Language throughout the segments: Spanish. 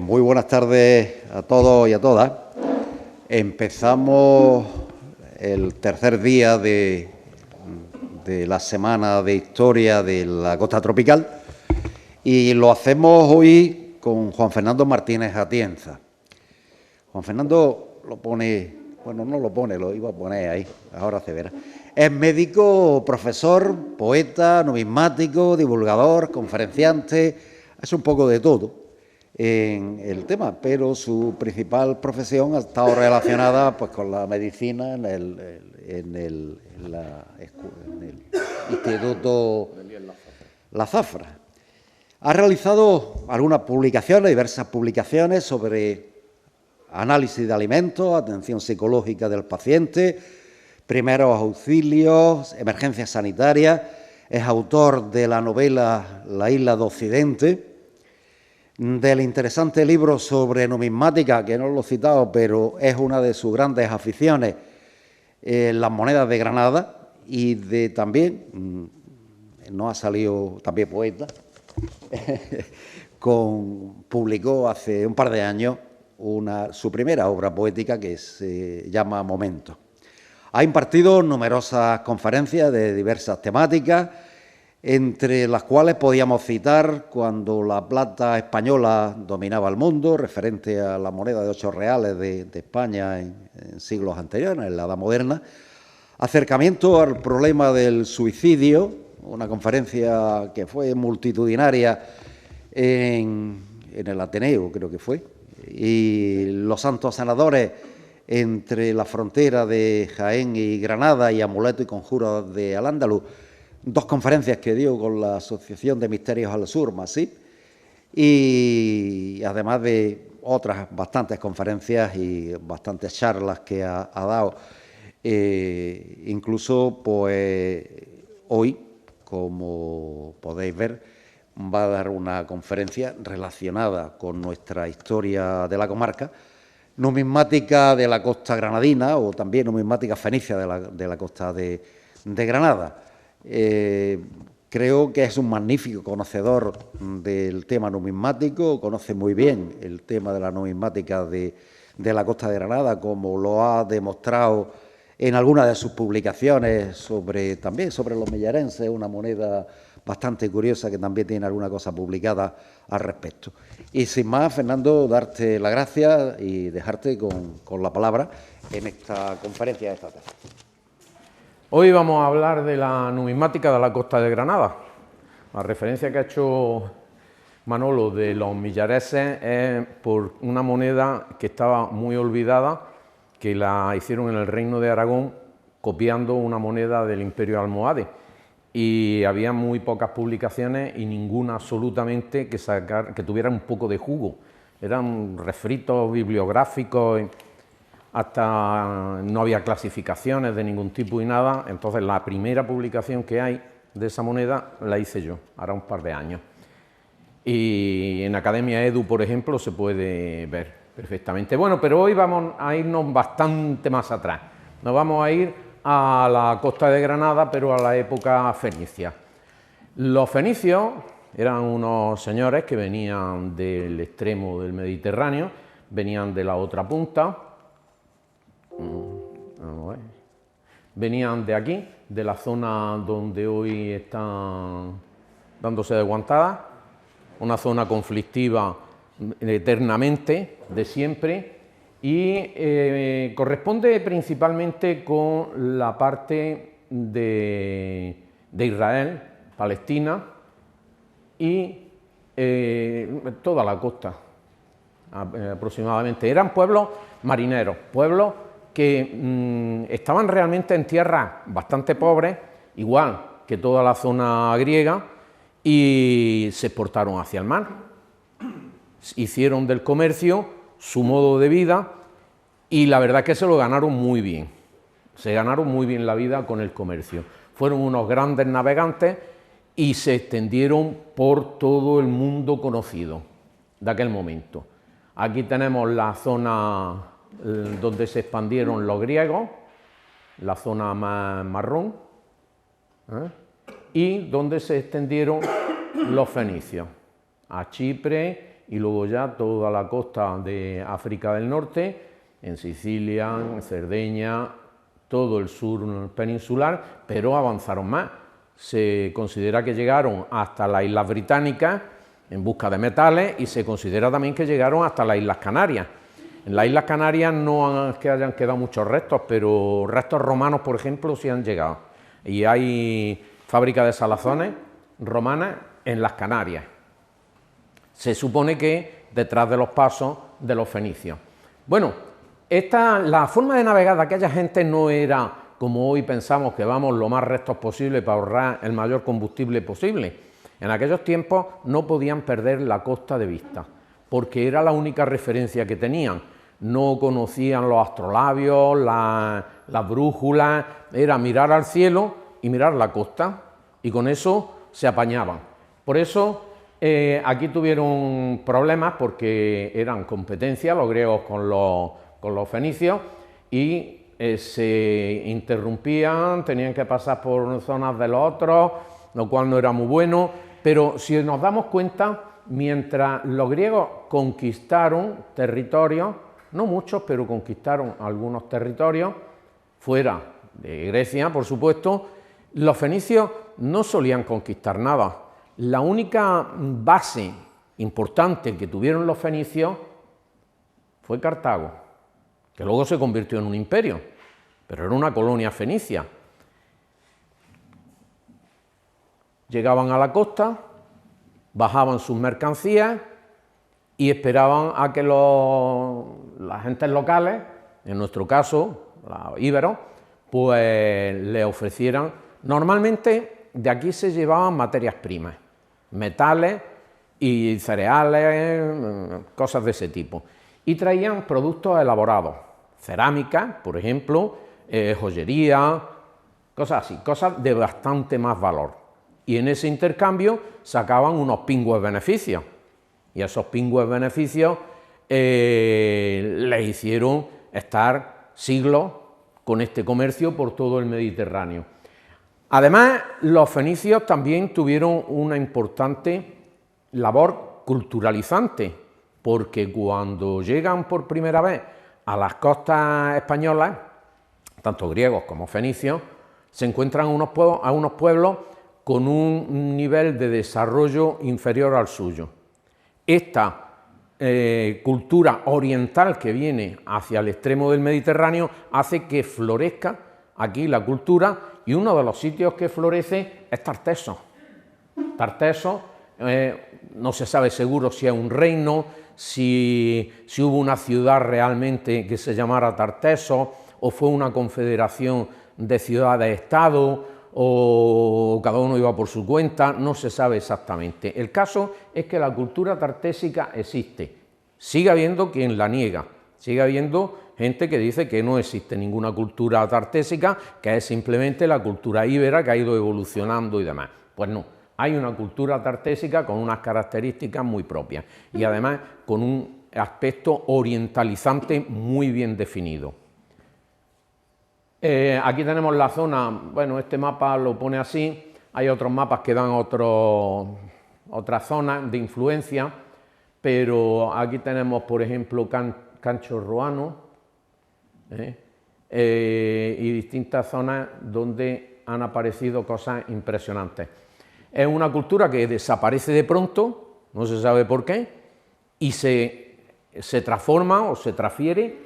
Muy buenas tardes a todos y a todas. Empezamos el tercer día de la Semana de Historia de la Costa Tropical y lo hacemos hoy con Juan Fernando Martínez Atienza. Juan Fernando lo pone, bueno, no lo pone, lo iba a poner ahí, ahora se verá. Es médico, profesor, poeta, numismático, divulgador, conferenciante, es un poco de todo en el tema, pero su principal profesión ha estado relacionada pues con la medicina en el Instituto La Zafra. Ha realizado algunas publicaciones, diversas publicaciones sobre análisis de alimentos, atención psicológica del paciente, primeros auxilios, emergencias sanitarias. Es autor de la novela La isla de Occidente, del interesante libro sobre numismática, que no lo he citado, pero es una de sus grandes aficiones, las monedas de Granada, y de también, no ha salido también poeta, publicó hace un par de años su primera obra poética que se llama Momentos. Ha impartido numerosas conferencias de diversas temáticas, entre las cuales podíamos citar cuando la plata española dominaba el mundo, referente a la moneda de 8 reales de España en siglos anteriores, en la Edad Moderna, acercamiento al problema del suicidio, una conferencia que fue multitudinaria en el Ateneo, creo que fue, y los santos sanadores entre la frontera de Jaén y Granada y amuletos y conjuros de Al-Ándalus, dos conferencias que dio con la Asociación de Misterios al Sur, MASIP, y además de otras bastantes conferencias y bastantes charlas que ha dado. Incluso, pues, hoy, como podéis ver, va a dar una conferencia relacionada con nuestra historia de la comarca, numismática de la costa granadina o también numismática fenicia de la costa de Granada. Creo que es un magnífico conocedor del tema numismático, conoce muy bien el tema de la numismática de la costa de Granada, como lo ha demostrado en algunas de sus publicaciones también sobre los mellarenses, una moneda bastante curiosa que también tiene alguna cosa publicada al respecto. Y sin más, Fernando, darte las gracias y dejarte con la palabra en esta conferencia de esta tarde. Hoy vamos a hablar de la numismática de la costa de Granada. La referencia que ha hecho Manolo de los millareses es por una moneda que estaba muy olvidada, que la hicieron en el Reino de Aragón copiando una moneda del Imperio Almohade. Y había muy pocas publicaciones y ninguna absolutamente que tuviera un poco de jugo. Eran refritos bibliográficos, hasta no había clasificaciones de ningún tipo y nada. Entonces la primera publicación que hay de esa moneda la hice yo, hará un par de años. Y en Academia Edu, por ejemplo, se puede ver perfectamente. Bueno, pero hoy vamos a irnos bastante más atrás. Nos vamos a ir a la costa de Granada, pero a la época fenicia. Los fenicios eran unos señores que venían del extremo del Mediterráneo, venían de la otra punta, venían de aquí, de la zona donde hoy están dándose de guantada, una zona conflictiva eternamente, de siempre, y corresponde principalmente con la parte de Israel, Palestina y toda la costa aproximadamente. Eran pueblos marineros, pueblos que estaban realmente en tierras bastante pobres, igual que toda la zona griega, y se exportaron hacia el mar. Hicieron del comercio su modo de vida y la verdad es que se lo ganaron muy bien. Se ganaron muy bien la vida con el comercio. Fueron unos grandes navegantes y se extendieron por todo el mundo conocido de aquel momento. Aquí tenemos la zona donde se expandieron los griegos, la zona más marrón, y donde se extendieron los fenicios, a Chipre y luego ya toda la costa de África del Norte, en Sicilia, en Cerdeña, todo el sur peninsular, pero avanzaron más. Se considera que llegaron hasta las Islas Británicas en busca de metales y se considera también que llegaron hasta las Islas Canarias. En las Islas Canarias no es que hayan quedado muchos restos, pero restos romanos, por ejemplo, sí han llegado. Y hay fábricas de salazones romanas en las Canarias. Se supone que detrás de los pasos de los fenicios. Bueno, la forma de navegar de aquella gente no era como hoy pensamos, que vamos lo más rectos posible para ahorrar el mayor combustible posible. En aquellos tiempos no podían perder la costa de vista, porque era la única referencia que tenían. No conocían los astrolabios, las brújulas, era mirar al cielo y mirar la costa, y con eso se apañaban. Por eso aquí tuvieron problemas, porque eran competencia los griegos con los fenicios, y se interrumpían, tenían que pasar por zonas de los otros, lo cual no era muy bueno, pero si nos damos cuenta, mientras los griegos conquistaron territorios, no muchos, pero conquistaron algunos territorios, fuera de Grecia, por supuesto, los fenicios no solían conquistar nada. La única base importante que tuvieron los fenicios fue Cartago, que luego se convirtió en un imperio, pero era una colonia fenicia. Llegaban a la costa, bajaban sus mercancías y esperaban a que las gentes locales, en nuestro caso, los íberos, pues le ofrecieran. Normalmente de aquí se llevaban materias primas, metales y cereales, cosas de ese tipo. Y traían productos elaborados, cerámica, por ejemplo, joyería, cosas así, cosas de bastante más valor. Y en ese intercambio sacaban unos pingües beneficios. Y esos pingües beneficios les hicieron estar siglos con este comercio por todo el Mediterráneo. Además, los fenicios también tuvieron una importante labor culturalizante, porque cuando llegan por primera vez a las costas españolas, tanto griegos como fenicios, se encuentran a unos pueblos con un nivel de desarrollo inferior al suyo. Esta cultura oriental que viene hacia el extremo del Mediterráneo hace que florezca aquí la cultura, y uno de los sitios que florece es Tarteso. Tarteso, no se sabe seguro si es un reino, si hubo una ciudad realmente que se llamara Tarteso, o fue una confederación de ciudades-estado, o cada uno iba por su cuenta, no se sabe exactamente. El caso es que la cultura tartésica existe, sigue habiendo quien la niega, sigue habiendo gente que dice que no existe ninguna cultura tartésica, que es simplemente la cultura íbera que ha ido evolucionando y demás. Pues no, hay una cultura tartésica con unas características muy propias y además con un aspecto orientalizante muy bien definido. Aquí tenemos la zona, bueno, este mapa lo pone así, hay otros mapas que dan otras zonas de influencia, pero aquí tenemos, por ejemplo, Cancho Roano, y distintas zonas donde han aparecido cosas impresionantes. Es una cultura que desaparece de pronto, no se sabe por qué, y se transforma o se transfiere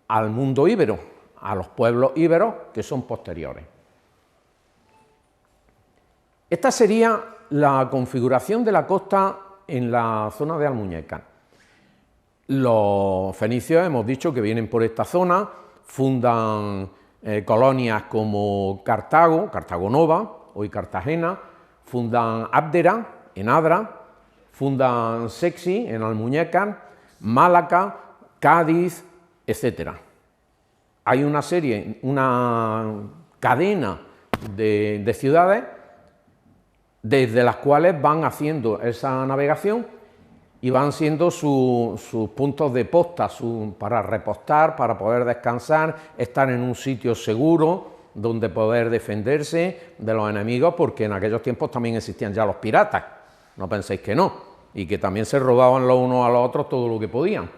al mundo íbero, a los pueblos íberos que son posteriores. Esta sería la configuración de la costa en la zona de Almuñécar. Los fenicios hemos dicho que vienen por esta zona, fundan colonias como Cartago, Cartago Nova, hoy Cartagena, fundan Abdera, en Adra, fundan Sexi, en Almuñécar, Málaca, Cádiz, etc. Hay una cadena de ciudades desde las cuales van haciendo esa navegación y van siendo sus puntos de posta, para repostar, para poder descansar, estar en un sitio seguro donde poder defenderse de los enemigos, porque en aquellos tiempos también existían ya los piratas, no penséis que no. y que también se robaban los unos a los otros todo lo que podían.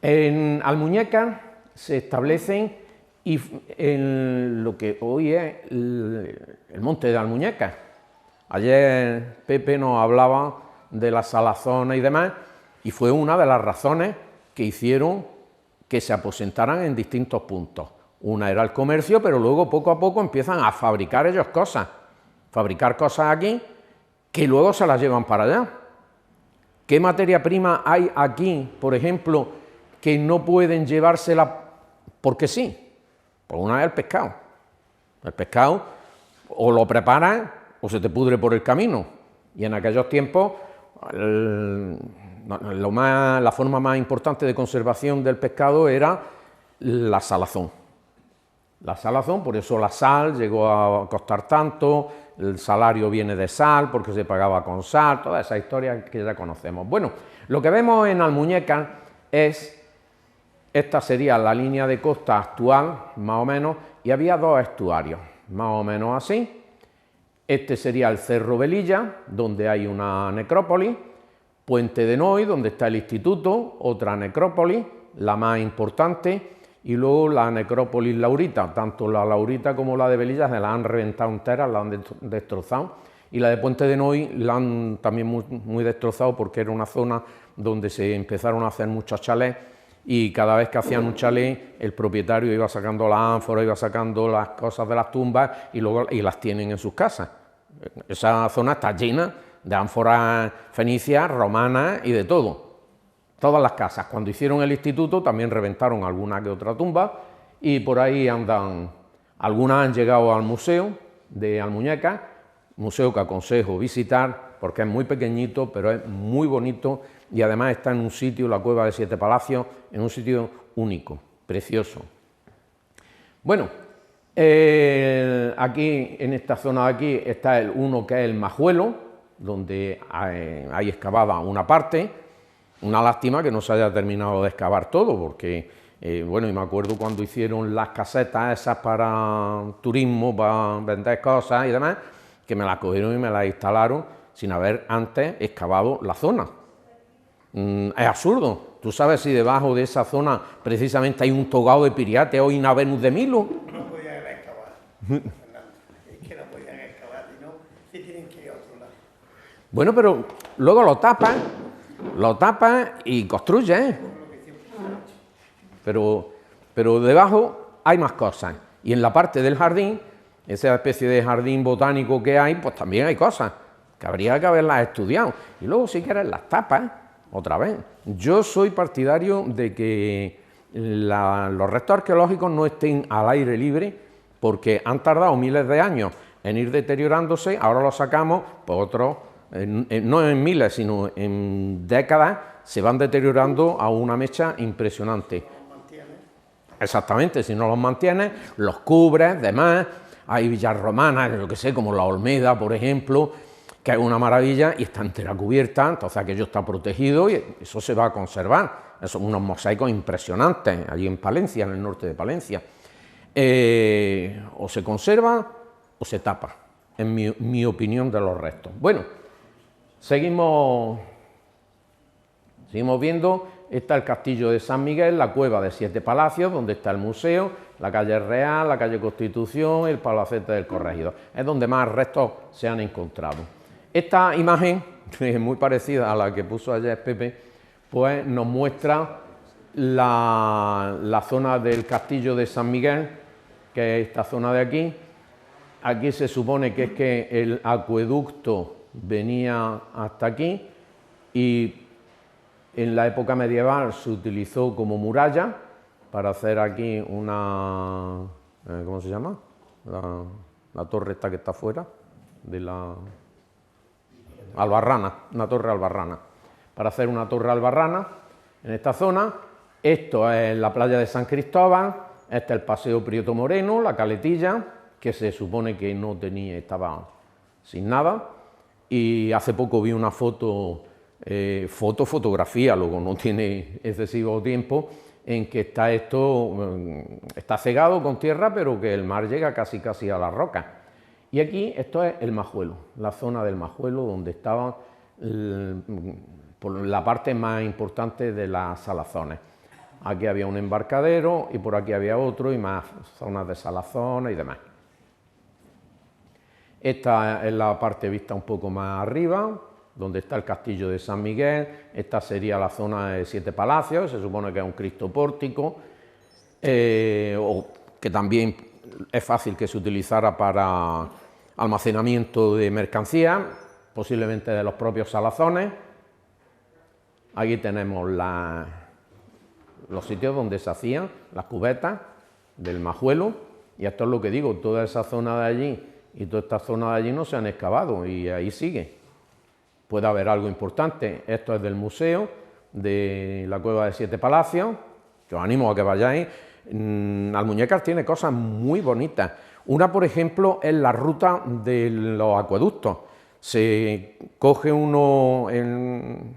En Almuñécar se establecen en lo que hoy es el monte de Almuñécar. Ayer Pepe nos hablaba de las salazonas y demás, y fue una de las razones que hicieron que se aposentaran en distintos puntos. Una era el comercio, pero luego poco a poco empiezan a fabricar ellos cosas, fabricar cosas aquí que luego se las llevan para allá. ¿Qué materia prima hay aquí, por ejemplo, que no pueden llevársela porque sí? Pues una es el pescado. El pescado o lo preparan o se te pudre por el camino. Y en aquellos tiempos la forma más importante de conservación del pescado era la salazón. La salazón, por eso la sal llegó a costar tanto, el salario viene de sal porque se pagaba con sal, toda esa historia que ya conocemos. Bueno, lo que vemos en Almuñécar es, esta sería la línea de costa actual, más o menos, y había dos estuarios, más o menos así. Este sería el Cerro Velilla, donde hay una necrópolis, Puente de Noy, donde está el instituto, otra necrópolis, la más importante, y luego la necrópolis Laurita, tanto la Laurita como la de Velilla se la han reventado enteras, la han destrozado, y la de Puente de Noy la han también muy destrozado porque era una zona donde se empezaron a hacer muchos chalés, y cada vez que hacían un chalet el propietario iba sacando las ánforas, iba sacando las cosas de las tumbas y luego las tienen en sus casas. Esa zona está llena de ánforas fenicias, romanas y de todo. Todas las casas. Cuando hicieron el instituto también reventaron alguna que otra tumba y por ahí andan. Algunas han llegado al museo de Almuñécar, museo que aconsejo visitar porque es muy pequeñito pero es muy bonito y además está en un sitio, la Cueva de Siete Palacios, en un sitio único, precioso. Bueno, aquí en esta zona de aquí está uno que es el Majuelo, donde hay excavada una parte. Una lástima que no se haya terminado de excavar todo, porque, bueno, y me acuerdo cuando hicieron las casetas esas para turismo, para vender cosas y demás, que me las cogieron y me las instalaron sin haber antes excavado la zona. Es absurdo. ¿Tú sabes si debajo de esa zona precisamente hay un togado de Piriate o una Venus de Milo? No podían excavar, Fernando. Es que no podían excavar, sino se tienen que ir a otro lado. Bueno, pero luego lo tapan y construyen. Pero debajo hay más cosas. Y en la parte del jardín, esa especie de jardín botánico que hay, pues también hay cosas que habría que haberlas estudiado. Y luego, si quieres, las tapas otra vez. Yo soy partidario de que los restos arqueológicos no estén al aire libre porque han tardado miles de años en ir deteriorándose, ahora los sacamos, pues otros, no en miles, sino en décadas, se van deteriorando a una mecha impresionante. Exactamente, si no los mantienes, los cubres, demás. Hay villas romanas, lo que sé, como la Olmeda, por ejemplo, que es una maravilla y está entera cubierta, entonces aquello está protegido y eso se va a conservar. Son unos mosaicos impresionantes allí en Palencia, en el norte de Palencia. O se conserva o se tapa, en mi opinión de los restos. Bueno, seguimos viendo. Está el castillo de San Miguel, la cueva de Siete Palacios, donde está el museo, la calle Real, la calle Constitución, el palacete del Corregidor. Es donde más restos se han encontrado. Esta imagen, que es muy parecida a la que puso ayer Pepe, pues nos muestra la zona del castillo de San Miguel, que es esta zona de aquí. Aquí se supone que es que el acueducto venía hasta aquí y en la época medieval se utilizó como muralla para hacer aquí una, ¿cómo se llama? La torre esta que está afuera, de la albarrana, una torre albarrana. Para hacer una torre albarrana en esta zona. Esto es la playa de San Cristóbal, este es el Paseo Prieto Moreno, la Caletilla, que se supone que no tenía, estaba sin nada. Y hace poco vi una fotografía, luego no tiene excesivo tiempo, en que está esto, está cegado con tierra, pero que el mar llega casi a la roca. Y aquí esto es el Majuelo, la zona del Majuelo, donde estaban por la parte más importante de las salazones. Aquí había un embarcadero y por aquí había otro y más zonas de salazones y demás. Esta es la parte vista un poco más arriba, donde está el castillo de San Miguel. Esta sería la zona de Siete Palacios, se supone que es un Cristo pórtico, o que también es fácil que se utilizara para almacenamiento de mercancías, posiblemente de los propios salazones. Aquí tenemos los sitios donde se hacían las cubetas del Majuelo, y esto es lo que digo, toda esa zona de allí y toda esta zona de allí no se han excavado y ahí sigue. Puede haber algo importante. Esto es del museo de la Cueva de Siete Palacios, que os animo a que vayáis. Almuñécar tiene cosas muy bonitas. Una, por ejemplo, es la ruta de los acueductos. Se coge uno, en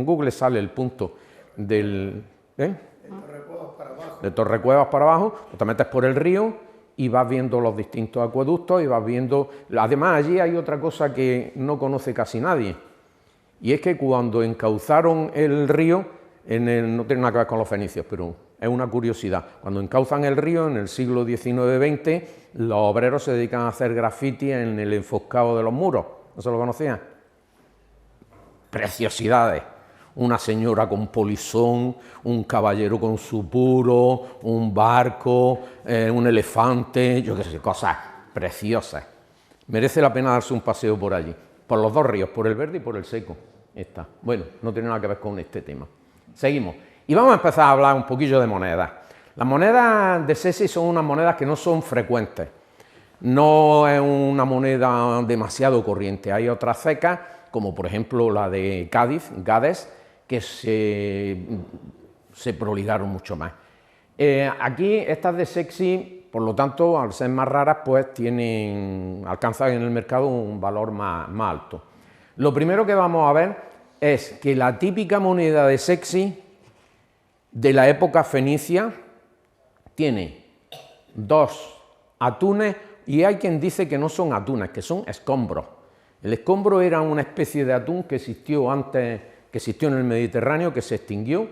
Google sale el punto del... De Torrecuevas para abajo. De Torrecuevas para abajo, pues te metes por el río y vas viendo los distintos acueductos y vas viendo... Además, allí hay otra cosa que no conoce casi nadie, y es que cuando encauzaron el río, no tiene nada que ver con los fenicios, pero es una curiosidad, cuando encauzan el río en el siglo XIX-XX, los obreros se dedican a hacer graffiti en el enfoscado de los muros. ¿No se lo conocían? Preciosidades. Una señora con polizón, un caballero con su puro, un barco, un elefante, yo qué sé, cosas preciosas. Merece la pena darse un paseo por allí, por los dos ríos, por el verde y por el seco. Está. Bueno, no tiene nada que ver con este tema. Seguimos. Y vamos a empezar a hablar un poquillo de monedas. Las monedas de Sexy son unas monedas que no son frecuentes. No es una moneda demasiado corriente. Hay otras secas, como por ejemplo la de Cádiz, Gades, que se proligaron mucho más. Aquí estas de Sexy, por lo tanto, al ser más raras, pues alcanzan en el mercado un valor más alto. Lo primero que vamos a ver es que la típica moneda de Sexy de la época fenicia tiene dos atunes, y hay quien dice que no son atunes, que son escombros. El escombro era una especie de atún que existió antes, que existió en el Mediterráneo, que se extinguió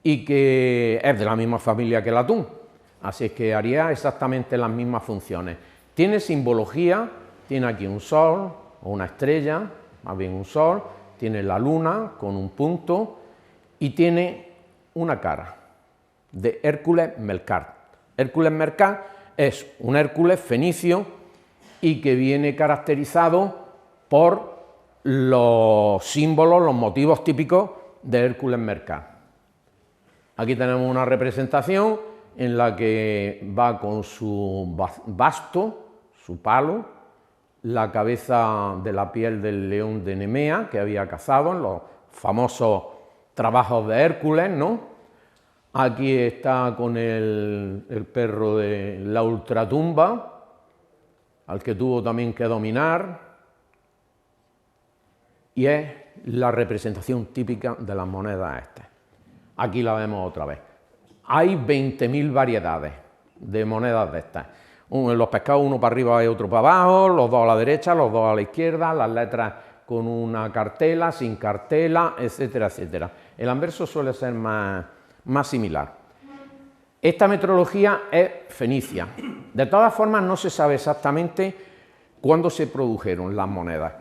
y que es de la misma familia que el atún, así es que haría exactamente las mismas funciones. Tiene simbología, tiene aquí un sol o una estrella, más bien un sol, tiene la luna con un punto y tiene una cara de Hércules Melcar. Hércules Melcar es un Hércules fenicio y que viene caracterizado por los símbolos, los motivos típicos de Hércules Melcar. Aquí tenemos una representación en la que va con su basto, su palo, la cabeza de la piel del león de Nemea, que había cazado en los famosos trabajos de Hércules, ¿no? Aquí está con el perro de la ultratumba, al que tuvo también que dominar, y es la representación típica de las monedas estas. Aquí la vemos otra vez. Hay 20.000 variedades de monedas de estas. Los pescados uno para arriba y otro para abajo, los dos a la derecha, los dos a la izquierda, las letras con una cartela, sin cartela, etcétera, etcétera. El anverso suele ser más similar. Esta metrología es fenicia. De todas formas, no se sabe exactamente cuándo se produjeron las monedas,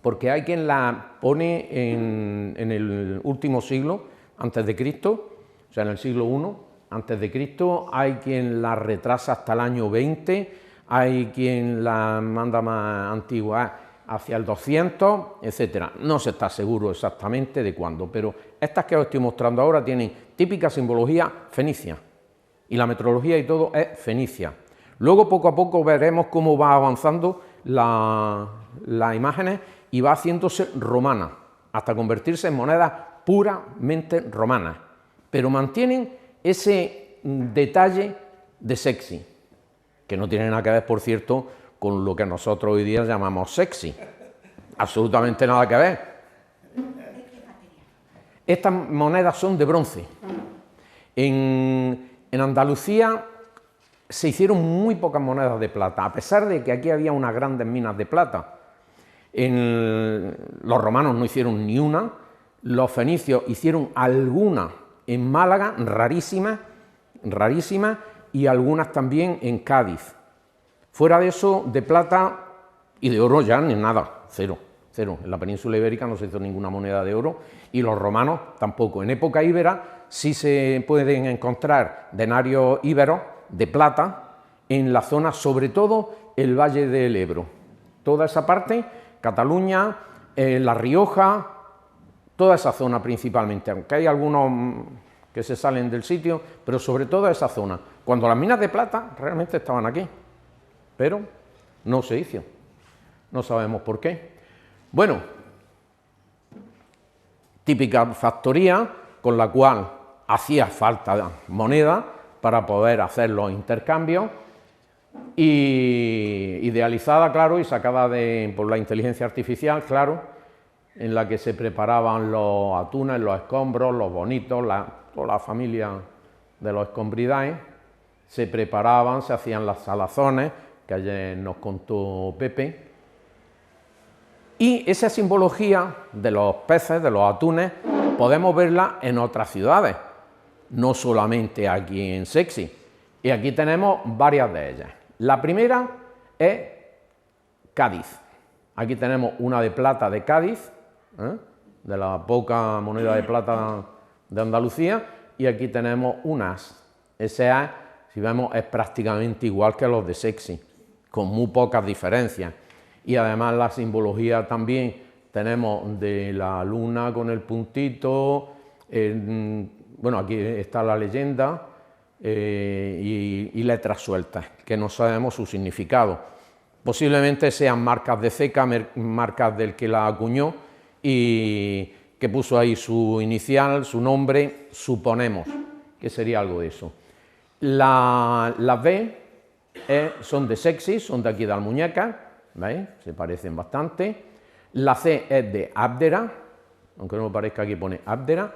porque hay quien la pone en el último siglo antes de Cristo, o sea, en el siglo I antes de Cristo, hay quien la retrasa hasta el año 20, hay quien la manda más antigua hacia el 200, etcétera. No se está seguro exactamente de cuándo, pero estas que os estoy mostrando ahora tienen típica simbología fenicia, y la metrología y todo es fenicia. Luego, poco a poco, veremos cómo va avanzando las imágenes y va haciéndose romana, hasta convertirse en monedas puramente romanas, pero mantienen ese detalle de Sexy, que no tiene nada que ver, por cierto, con lo que nosotros hoy día llamamos sexy. Absolutamente nada que ver. Estas monedas son de bronce. En Andalucía se hicieron muy pocas monedas de plata, a pesar de que aquí había unas grandes minas de plata. Los romanos no hicieron ni una, los fenicios hicieron algunas en Málaga, rarísimas, y algunas también en Cádiz. Fuera de eso, de plata y de oro ya ni nada, cero. En la península ibérica no se hizo ninguna moneda de oro y los romanos tampoco. En época íbera sí se pueden encontrar denarios íberos de plata en la zona, sobre todo el Valle del Ebro. Toda esa parte, Cataluña, La Rioja, toda esa zona principalmente, aunque hay algunos que se salen del sitio, pero sobre todo esa zona. Cuando las minas de plata realmente estaban aquí, pero no se hizo. No sabemos por qué. Bueno, típica factoría con la cual hacía falta moneda para poder hacer los intercambios y idealizada, claro, y sacada por la inteligencia artificial, claro, en la que se preparaban los atunes, los escombros, los bonitos, toda la familia de los Escombridae, se preparaban, se hacían las salazones, que ayer nos contó Pepe. Y esa simbología de los peces, de los atunes, podemos verla en otras ciudades, no solamente aquí en Sexy. Y aquí tenemos varias de ellas. La primera es Cádiz. Aquí tenemos una de plata de Cádiz, de la poca moneda de plata de Andalucía, y aquí tenemos unas. Esa, si vemos, es prácticamente igual que los de Sexy, con muy pocas diferencias. Y además la simbología también tenemos de la luna con el puntito, bueno, aquí está la leyenda y letras sueltas, que no sabemos su significado. Posiblemente sean marcas de ceca, marcas del que la acuñó y que puso ahí su inicial, su nombre, suponemos que sería algo de eso. Las B son de Sexy, son de aquí de Almuñécar, ¿veis? Se parecen bastante. La C es de Abdera, aunque no me parezca, aquí pone Abdera,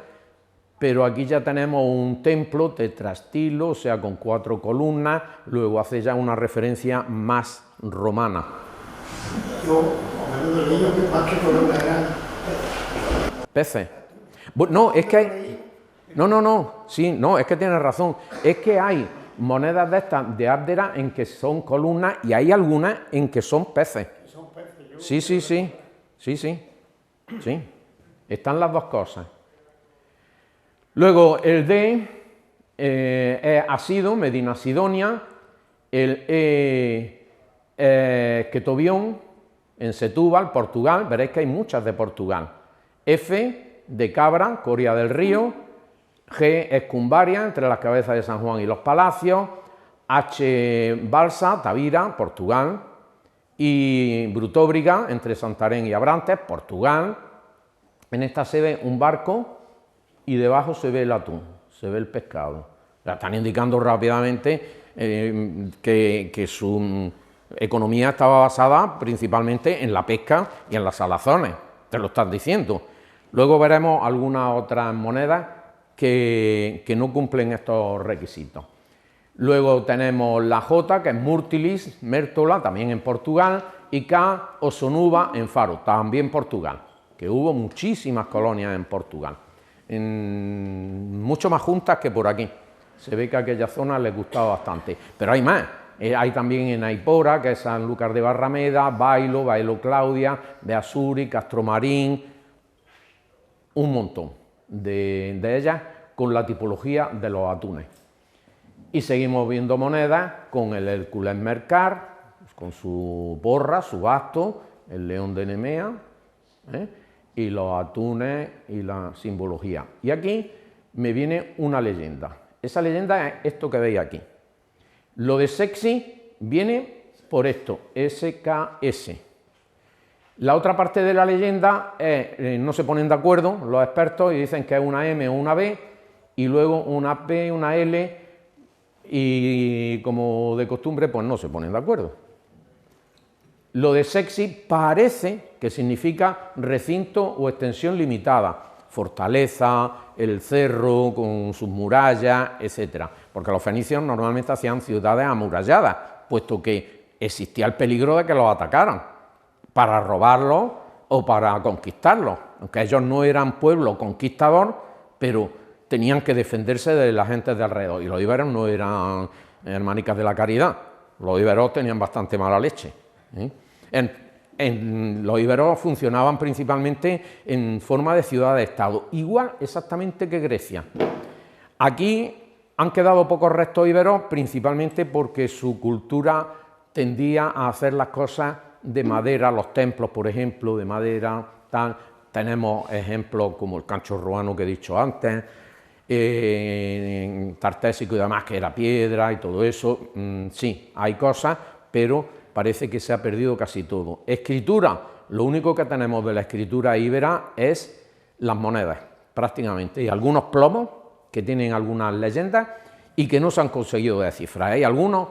pero aquí ya tenemos un templo tetrastilo, o sea, con 4 columnas, luego hace ya una referencia más romana. Yo, cuando leí que más que columnas eran Peces. No, es que hay... No, es que tienes razón. Es que hay monedas de estas de Abdera en que son columnas y hay algunas en que son peces. Sí. Están las dos cosas. Luego el D es Asido, Medina Sidonia, el E Quetobión, en Setúbal, Portugal, veréis que hay muchas de Portugal. F de Cabra, Coria del Río, G es Cumbaria, entre las cabezas de San Juan y los Palacios, H Balsa, Tavira, Portugal, y Brutóbriga, entre Santarém y Abrantes, Portugal. En esta se ve un barco y debajo se ve el atún, se ve el pescado. La están indicando rápidamente que su economía estaba basada principalmente en la pesca y en las salazones, te lo están diciendo. Luego veremos algunas otras monedas que no cumplen estos requisitos. Luego tenemos la J, que es Murtilis, Mértola, también en Portugal, y K, Osonuba, en Faro, también Portugal, que hubo muchísimas colonias en Portugal, mucho más juntas que por aquí. Se ve que a aquella zona les gustaba bastante, pero hay más. Hay también en Aipora, que es Sanlúcar de Barrameda, Bailo Claudia, Beasuri, Castromarín, un montón de ellas con la tipología de los atunes. Y seguimos viendo monedas con el Hércules Mercar, con su borra, su basto, el león de Nemea, y los atunes y la simbología. Y aquí me viene una leyenda. Esa leyenda es esto que veis aquí. Lo de Sexy viene por esto, SKS. La otra parte de la leyenda es, no se ponen de acuerdo los expertos y dicen que es una M o una B, y luego una P, una L, y como de costumbre pues no se ponen de acuerdo. Lo de Sexy parece que significa recinto o extensión limitada, fortaleza, el cerro con sus murallas, etc. Porque los fenicios normalmente hacían ciudades amuralladas, puesto que existía el peligro de que los atacaran. para robarlos o para conquistarlos, aunque ellos no eran pueblo conquistador, pero tenían que defenderse de la gente de alrededor, y los íberos no eran hermanicas de la caridad, los íberos tenían bastante mala leche, ¿eh? Los íberos funcionaban principalmente en forma de ciudad-estado, igual exactamente que Grecia. Aquí han quedado pocos restos íberos, principalmente porque su cultura tendía a hacer las cosas de madera, los templos, por ejemplo, de madera, tal. Tenemos ejemplos como el cancho ruano que he dicho antes, tartésico y demás, que era piedra y todo eso. Sí, hay cosas, pero parece que se ha perdido casi todo. Escritura, lo único que tenemos de la escritura íbera es las monedas, prácticamente, y algunos plomos que tienen algunas leyendas y que no se han conseguido descifrar. Hay algunos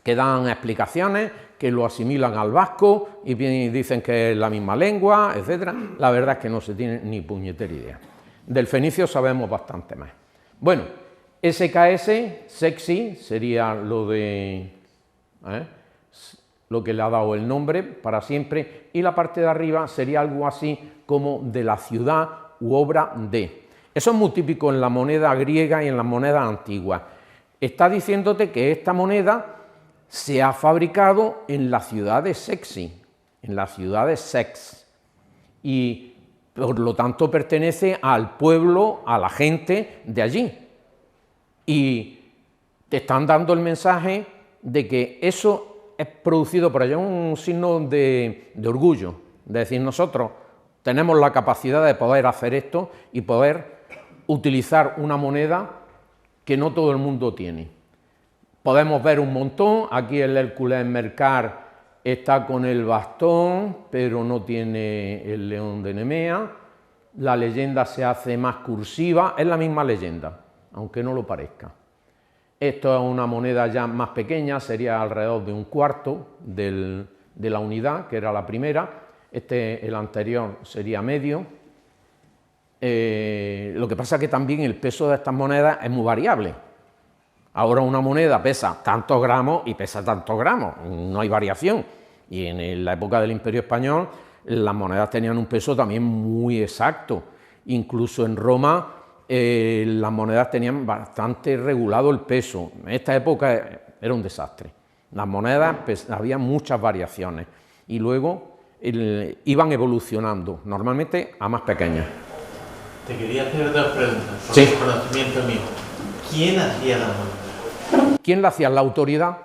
que dan explicaciones, que lo asimilan al vasco y dicen que es la misma lengua, etc. La verdad es que no se tiene ni puñetera idea. Del fenicio sabemos bastante más. Bueno, SKS, sexy, sería lo de... lo que le ha dado el nombre para siempre, y la parte de arriba sería algo así como de la ciudad u obra de. Eso es muy típico en la moneda griega y en las monedas antiguas. Está diciéndote que esta moneda se ha fabricado en la ciudad de Sexy, en la ciudad de Sex, y por lo tanto pertenece al pueblo, a la gente de allí. Y te están dando el mensaje de que eso es producido por allá, un signo de orgullo, de decir, nosotros tenemos la capacidad de poder hacer esto y poder utilizar una moneda que no todo el mundo tiene. Podemos ver un montón, aquí el Hércules Mercar está con el bastón, pero no tiene el león de Nemea. La leyenda se hace más cursiva, es la misma leyenda, aunque no lo parezca. Esto es una moneda ya más pequeña, sería alrededor de un cuarto de la unidad, que era la primera. El anterior sería medio. Lo que pasa es que también el peso de estas monedas es muy variable. Ahora una moneda pesa tantos gramos y pesa tantos gramos, no hay variación. Y en la época del Imperio Español las monedas tenían un peso también muy exacto. Incluso en Roma las monedas tenían bastante regulado el peso. En esta época era un desastre. Las monedas había muchas variaciones y luego iban evolucionando, normalmente a más pequeñas. Te quería hacer dos preguntas, por Sí. conocimiento mío. ¿Quién hacía la moneda? ¿Quién la hacía? ¿La autoridad?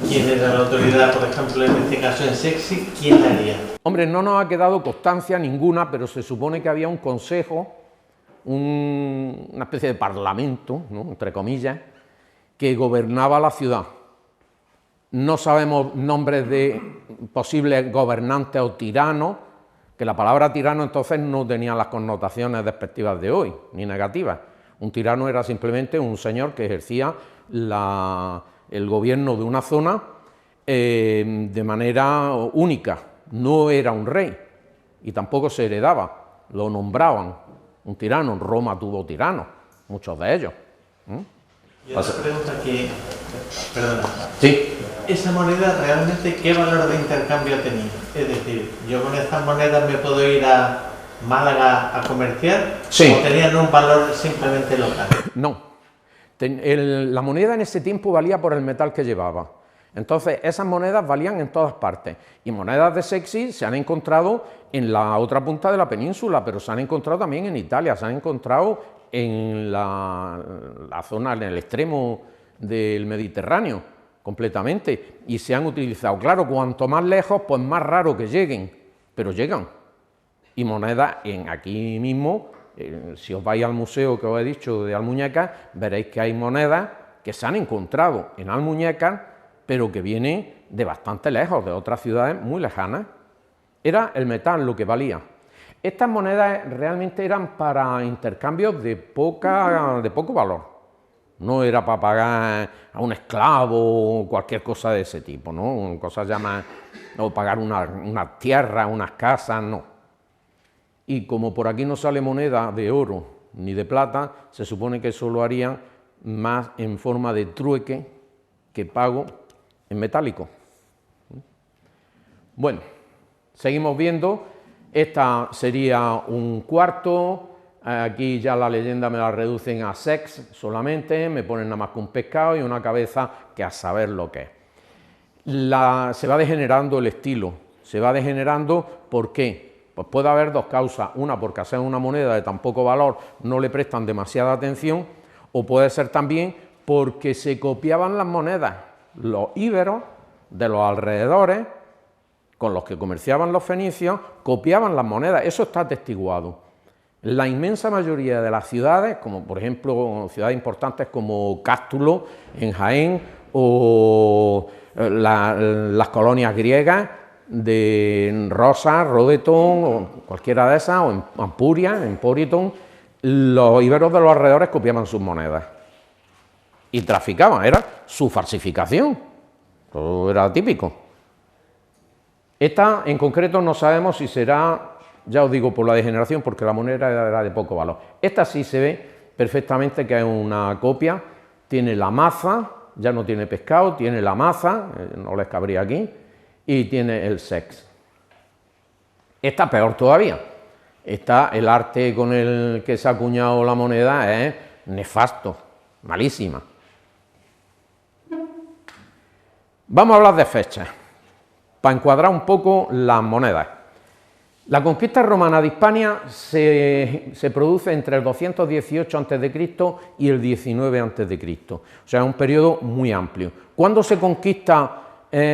¿Quién era la autoridad, por ejemplo, en este caso en Sexy? ¿Quién la haría? Hombre, no nos ha quedado constancia ninguna, pero se supone que había un consejo, una especie de parlamento, ¿no?, entre comillas, que gobernaba la ciudad. No sabemos nombres de posibles gobernantes o tiranos, que la palabra tirano entonces no tenía las connotaciones despectivas de hoy, ni negativas. Un tirano era simplemente un señor que ejercía el gobierno de una zona de manera única, no era un rey y tampoco se heredaba, lo nombraban un tirano. En Roma tuvo tiranos, muchos de ellos. Y otra pregunta que... Perdona. Sí. ¿Esa moneda realmente qué valor de intercambio tenía? Es decir, ¿yo con estas monedas me puedo ir a Málaga a comerciar? Sí. ¿O tenían un valor simplemente local? No. La moneda en ese tiempo valía por el metal que llevaba. Entonces, esas monedas valían en todas partes. Y monedas de Sexy se han encontrado en la otra punta de la península, pero se han encontrado también en Italia, se han encontrado en la zona, en el extremo del Mediterráneo, completamente. Y se han utilizado. Claro, cuanto más lejos, pues más raro que lleguen, pero llegan. Y monedas aquí mismo, si os vais al museo que os he dicho de Almuñécar, veréis que hay monedas que se han encontrado en Almuñécar, pero que vienen de bastante lejos, de otras ciudades muy lejanas. Era el metal lo que valía. Estas monedas realmente eran para intercambios de poco valor. No era para pagar a un esclavo o cualquier cosa de ese tipo, ¿no? Cosas ya más, o pagar una tierra, unas casas, no. Y como por aquí no sale moneda de oro ni de plata, se supone que eso lo harían más en forma de trueque que pago en metálico. Bueno, Seguimos viendo, esta sería un cuarto, aquí ya la leyenda me la reducen a sex solamente, me ponen nada más que un pescado y una cabeza que a saber lo que es. Se va degenerando el estilo, se va degenerando, ¿por qué? Pues puede haber dos causas, una porque hacer una moneda de tan poco valor no le prestan demasiada atención, o puede ser también porque se copiaban las monedas, los íberos de los alrededores, con los que comerciaban los fenicios, copiaban las monedas, eso está atestiguado. La inmensa mayoría de las ciudades, como por ejemplo ciudades importantes como Cástulo en Jaén, o las colonias griegas de Rosa, Rodeton, o cualquiera de esas, o en Ampuria, en Poriton, los íberos de los alrededores copiaban sus monedas y traficaban, era su falsificación, todo era típico. Esta en concreto no sabemos si será, ya os digo, por la degeneración, porque la moneda era de poco valor. Esta sí se ve perfectamente que es una copia, tiene la maza, ya no tiene pescado, tiene la maza, no les cabría aquí, y tiene el sex. Esta peor todavía. Esta, el arte con el que se ha acuñado la moneda es nefasto, malísima. Vamos a hablar de fechas, para encuadrar un poco las monedas. La conquista romana de Hispania se produce entre el 218 a.C. y el 19 a.C., o sea, es un periodo muy amplio. ¿Cuándo se conquista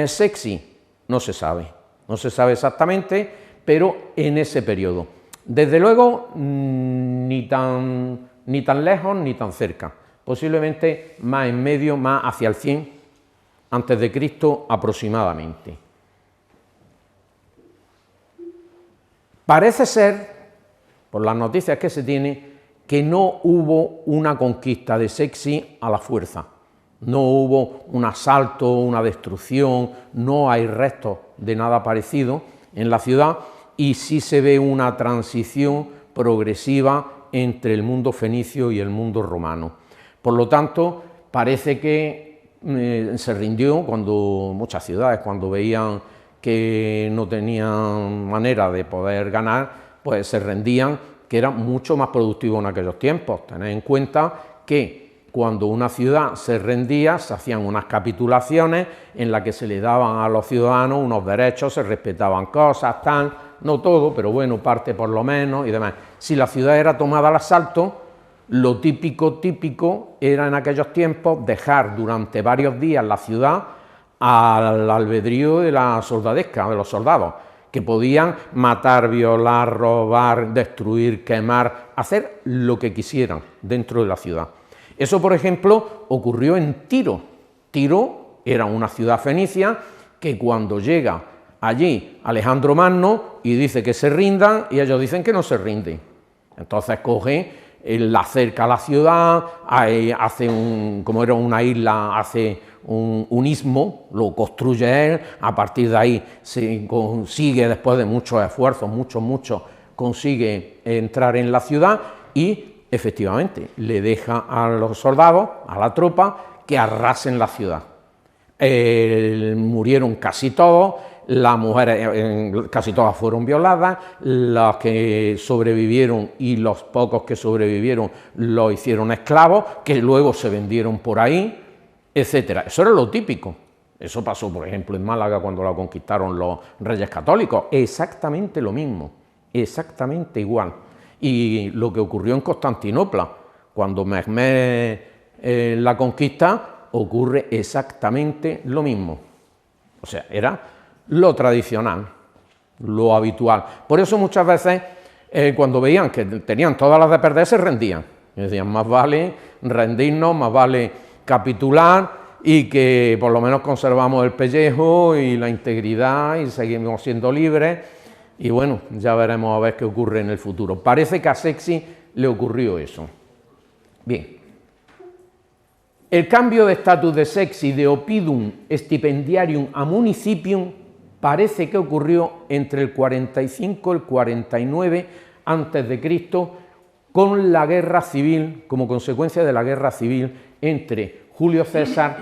Sexy? No se sabe exactamente, pero en ese periodo. Desde luego, ni tan lejos ni tan cerca, posiblemente más en medio, más hacia el 100 a.C. aproximadamente. Parece ser, por las noticias que se tiene, que no hubo una conquista de Sexy a la fuerza. No hubo un asalto, una destrucción, no hay restos de nada parecido en la ciudad y sí se ve una transición progresiva entre el mundo fenicio y el mundo romano. Por lo tanto, parece que se rindió cuando muchas ciudades, cuando veían que no tenían manera de poder ganar, pues se rendían, que era mucho más productivo en aquellos tiempos. Tened en cuenta que cuando una ciudad se rendía, se hacían unas capitulaciones en las que se le daban a los ciudadanos unos derechos, se respetaban cosas, tal, no todo, pero bueno, parte por lo menos y demás. Si la ciudad era tomada al asalto, lo típico era en aquellos tiempos dejar durante varios días la ciudad al albedrío de la soldadesca, de los soldados, que podían matar, violar, robar, destruir, quemar, hacer lo que quisieran dentro de la ciudad. Eso, por ejemplo, ocurrió en Tiro. Tiro era una ciudad fenicia que cuando llega allí Alejandro Magno y dice que se rindan, y ellos dicen que no se rinden. Entonces coge, la acerca a la ciudad, hace como era una isla, hace un istmo, lo construye él, a partir de ahí se consigue, después de muchos esfuerzos, mucho, consigue entrar en la ciudad y efectivamente le deja a los soldados, a la tropa, que arrasen la ciudad. Murieron casi todos, las mujeres casi todas fueron violadas, las que sobrevivieron y los pocos que sobrevivieron los hicieron esclavos, que luego se vendieron por ahí, etcétera. Eso era lo típico. Eso pasó, por ejemplo, en Málaga cuando la conquistaron los Reyes Católicos. Exactamente lo mismo, exactamente igual. Y lo que ocurrió en Constantinopla, cuando Mehmed la conquista, ocurre exactamente lo mismo. O sea, era lo tradicional, lo habitual. Por eso muchas veces, cuando veían que tenían todas las de perder, se rendían. Y decían, más vale rendirnos, más vale capitular y que por lo menos conservamos el pellejo y la integridad y seguimos siendo libres. Y bueno, ya veremos a ver qué ocurre en el futuro. Parece que a Sexy le ocurrió eso. Bien. El cambio de estatus de Sexy de oppidum stipendiarium a municipium parece que ocurrió entre el 45 y el 49 a.C. con la guerra civil, como consecuencia de la guerra civil entre Julio César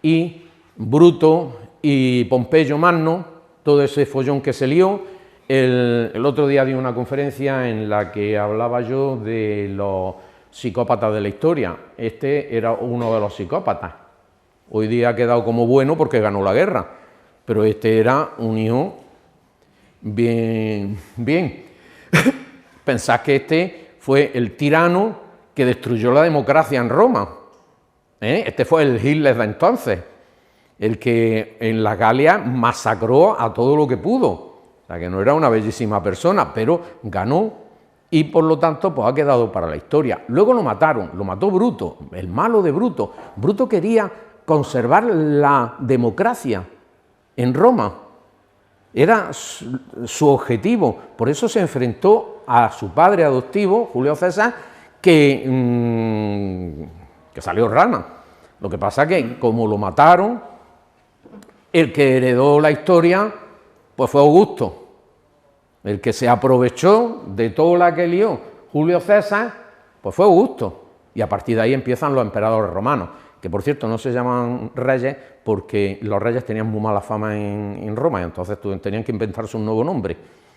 y Bruto y Pompeyo Magno, todo ese follón que se lió, El otro día di una conferencia en la que hablaba yo de los psicópatas de la historia. Este era uno de los psicópatas. Hoy día ha quedado como bueno porque ganó la guerra, pero este era un hijo bien. Pensad que este fue el tirano que destruyó la democracia en Roma. Este fue el Hitler de entonces, el que en la Galia masacró a todo lo que pudo. O sea, que no era una bellísima persona, pero ganó y por lo tanto pues ha quedado para la historia. Luego lo mataron, lo mató Bruto, el malo de Bruto. Bruto quería conservar la democracia en Roma. Era su objetivo, por eso se enfrentó a su padre adoptivo, Julio César, que salió rana. Lo que pasa es que como lo mataron, el que heredó la historia pues fue Augusto, el que se aprovechó de todo la que lió Julio César, pues fue Augusto, y a partir de ahí empiezan los emperadores romanos, que por cierto no se llaman reyes porque los reyes tenían muy mala fama en Roma, y entonces tenían que inventarse un nuevo nombre.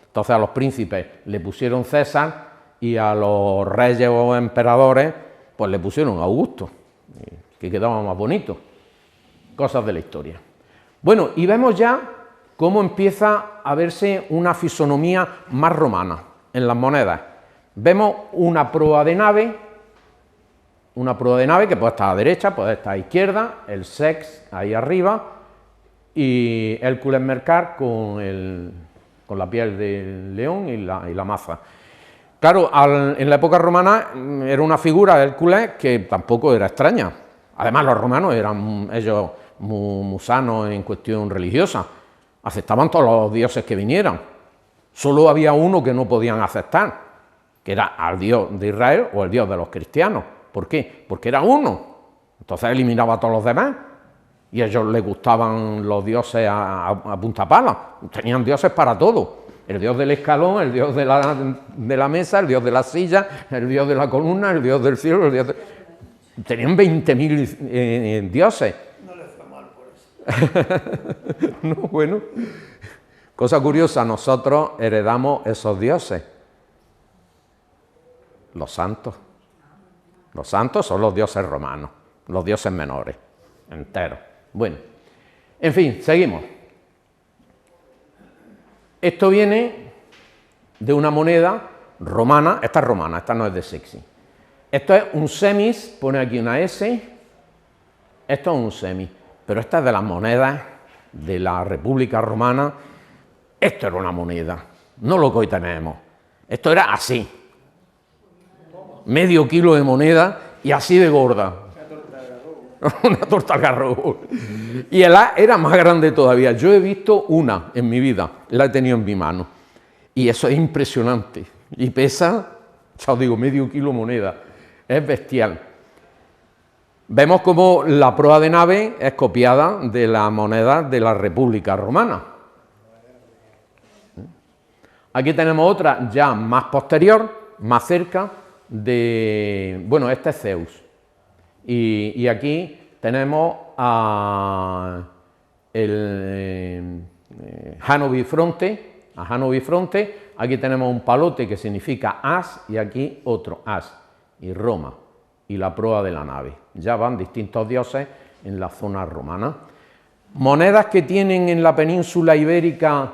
Entonces a los príncipes le pusieron César y a los reyes o emperadores pues le pusieron Augusto, que quedaba más bonito. Cosas de la historia. Bueno, y vemos ya cómo empieza a verse una fisonomía más romana en las monedas. Vemos una proa de nave que puede estar a la derecha, puede estar a la izquierda, el sex ahí arriba y Hércules Mercar con la piel del león y la maza. Claro, en la época romana era una figura de Hércules que tampoco era extraña. Además, los romanos eran ellos muy sanos en cuestión religiosa. Aceptaban todos los dioses que vinieran. Solo había uno que no podían aceptar, que era al Dios de Israel o el Dios de los cristianos. ¿Por qué? Porque era uno. Entonces eliminaba a todos los demás. Y a ellos les gustaban los dioses a punta pala. Tenían dioses para todo. El dios del escalón, el dios de la mesa, el dios de la silla, el dios de la columna, el dios del cielo, el dios de... Tenían 20.000 dioses. No les fue mal por eso. No, bueno. Cosa curiosa, nosotros heredamos esos dioses. Los santos. Los santos son los dioses romanos, los dioses menores, enteros. Bueno, en fin, seguimos. Esto viene de una moneda romana, esta es romana, esta no es de Sexy. Esto es un semis, pone aquí una S, esto es un semis, pero esta es de las monedas de la República Romana. Esto era una moneda, no lo que hoy tenemos. Esto era así, medio kilo de moneda y así de gorda. Una torta al garrobo. Y el A era más grande todavía. Yo he visto una en mi vida, la he tenido en mi mano. Y eso es impresionante. Y pesa, ya os digo, medio kilo moneda. Es bestial. Vemos como la proa de nave es copiada de la moneda de la República Romana. Aquí tenemos otra ya más posterior, más cerca de... Bueno, este es Zeus. Y aquí tenemos a Jano Bifronte, aquí tenemos un palote que significa as y aquí otro as, y Roma, y la proa de la nave. Ya van distintos dioses en la zona romana. Monedas que tienen en la península ibérica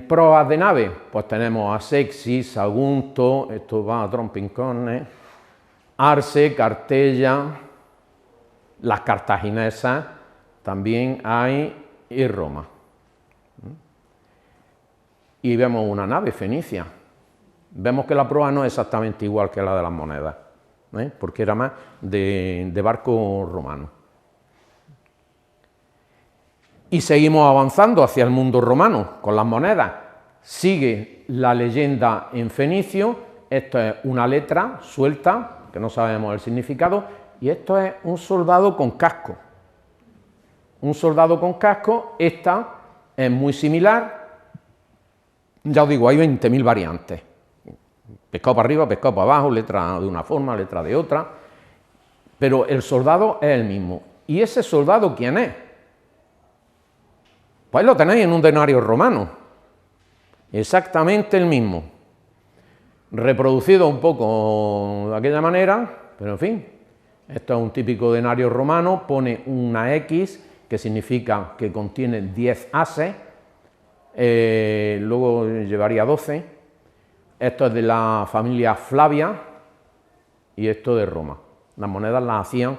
proas de nave, pues tenemos a Sexy, Sagunto, esto va a Trompincones, Arce, Cartella, las cartaginesas también hay y Roma. Y vemos una nave fenicia. Vemos que la proa no es exactamente igual que la de las monedas, porque era más de barco romano. Y seguimos avanzando hacia el mundo romano con las monedas. Sigue la leyenda en fenicio, esto es una letra suelta, que no sabemos el significado, y esto es un soldado con casco. Un soldado con casco, esta es muy similar, ya os digo, hay 20.000 variantes. Pescado para arriba, pescado para abajo, letra de una forma, letra de otra, pero el soldado es el mismo. ¿Y ese soldado quién es? Pues lo tenéis en un denario romano, exactamente el mismo, reproducido un poco de aquella manera, pero en fin, esto es un típico denario romano, pone una X, que significa que contiene 10 ases, luego llevaría 12, esto es de la familia Flavia y esto de Roma. Las monedas las hacían,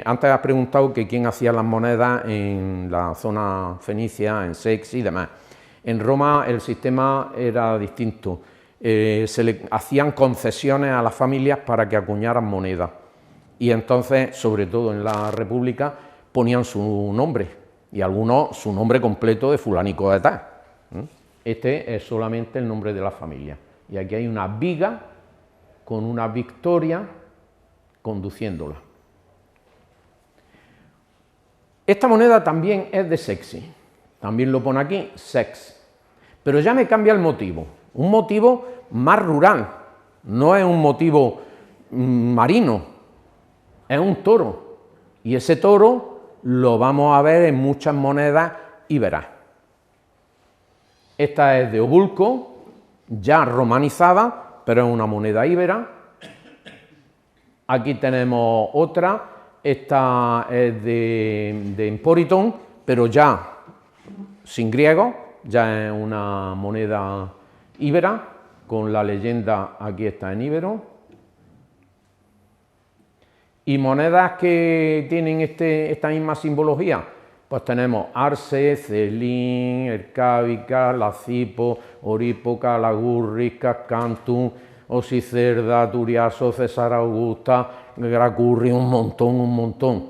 antes has preguntado que quién hacía las monedas en la zona fenicia, en Sex y demás. En Roma el sistema era distinto, se le hacían concesiones a las familias para que acuñaran monedas y entonces, sobre todo en la República, ponían su nombre y algunos su nombre completo de fulanico de tal. Este es solamente el nombre de la familia y aquí hay una viga con una victoria conduciéndola. Esta moneda también es de Sexy, también lo pone aquí, sex, pero ya me cambia el motivo, un motivo más rural, no es un motivo marino, es un toro, y ese toro lo vamos a ver en muchas monedas íberas. Esta es de Obulco, ya romanizada, pero es una moneda íbera. Aquí tenemos otra, esta es de Emporiton, pero ya sin griego, ya es una moneda íbera, con la leyenda aquí está en íbero. Y monedas que tienen esta misma simbología, pues tenemos Arce, Celín, Ercábica, Lacipo, Orípoca, Lagurris, Cascantum, Osicerda, Turiaso, César Augusta, Gracurri, un montón.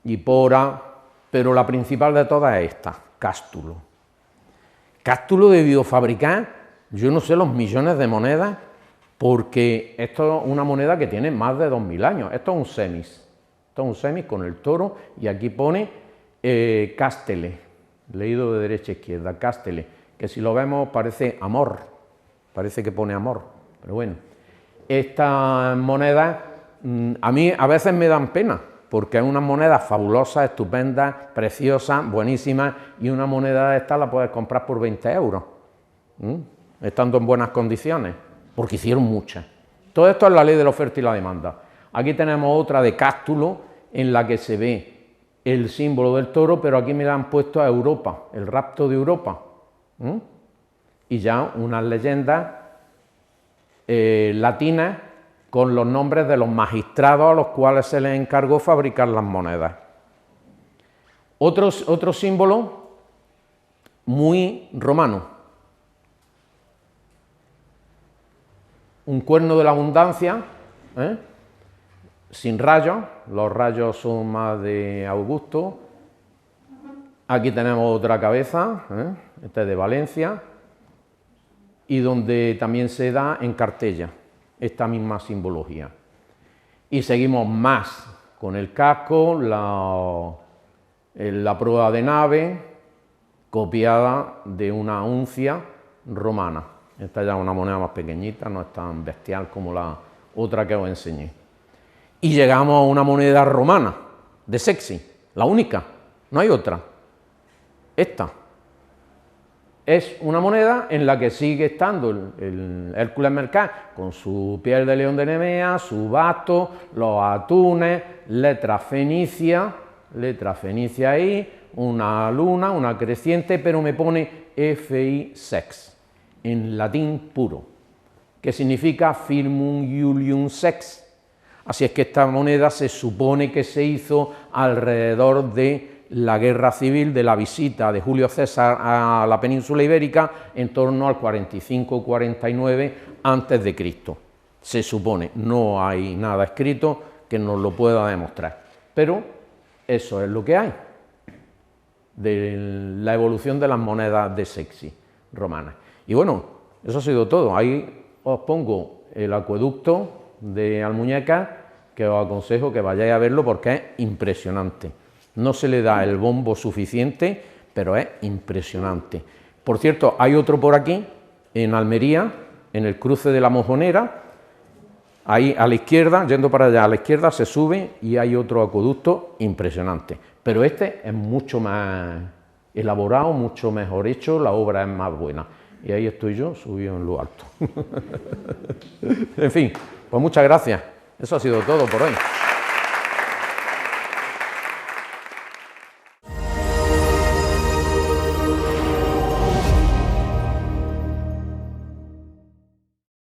Y Pora, pero la principal de todas es esta, Cástulo. Cástulo debió fabricar, yo no sé, los millones de monedas, porque esto es una moneda que tiene más de 2000 años. Esto es un semis. Esto es un semis con el toro y aquí pone Castele, leído de derecha a izquierda, Castele, que si lo vemos parece amor, parece que pone amor, pero bueno. Estas monedas a mí a veces me dan pena, porque es unas monedas fabulosas, estupendas, preciosas, buenísimas, y una moneda de estas la puedes comprar por 20 euros, estando en buenas condiciones, porque hicieron muchas. Todo esto es la ley de la oferta y la demanda. Aquí tenemos otra de Cástulo, en la que se ve el símbolo del toro, pero aquí me la han puesto a Europa, el rapto de Europa. Y ya unas leyendas latinas con los nombres de los magistrados a los cuales se les encargó fabricar las monedas. Otro símbolo muy romano. Un cuerno de la abundancia, sin rayos, los rayos son más de Augusto. Aquí tenemos otra cabeza, esta es de Valencia, y donde también se da en Cartella esta misma simbología. Y seguimos más con el casco, la proa de nave, copiada de una uncia romana. Esta ya es una moneda más pequeñita, no es tan bestial como la otra que os enseñé. Y llegamos a una moneda romana, de Sexy, la única, no hay otra. Esta es una moneda en la que sigue estando el Hércules Mercán con su piel de león de Nemea, su basto, los atunes, letra fenicia ahí, una luna, una creciente, pero me pone FI sex, en latín puro, que significa Firmum Iulium sex. Así es que esta moneda se supone que se hizo alrededor de la guerra civil, de la visita de Julio César a la península ibérica en torno al 45-49 a.C. Se supone, no hay nada escrito que nos lo pueda demostrar, pero eso es lo que hay de la evolución de las monedas de Sexy romanas. Y bueno, eso ha sido todo. Ahí os pongo el acueducto de Almuñécar, que os aconsejo que vayáis a verlo porque es impresionante. No se le da el bombo suficiente, pero es impresionante. Por cierto, hay otro por aquí, en Almería, en el cruce de la Mojonera, ahí a la izquierda, yendo para allá a la izquierda, se sube y hay otro acueducto impresionante. Pero este es mucho más elaborado, mucho mejor hecho, la obra es más buena. Y ahí estoy yo, subido en lo alto. En fin, pues muchas gracias. Eso ha sido todo por hoy.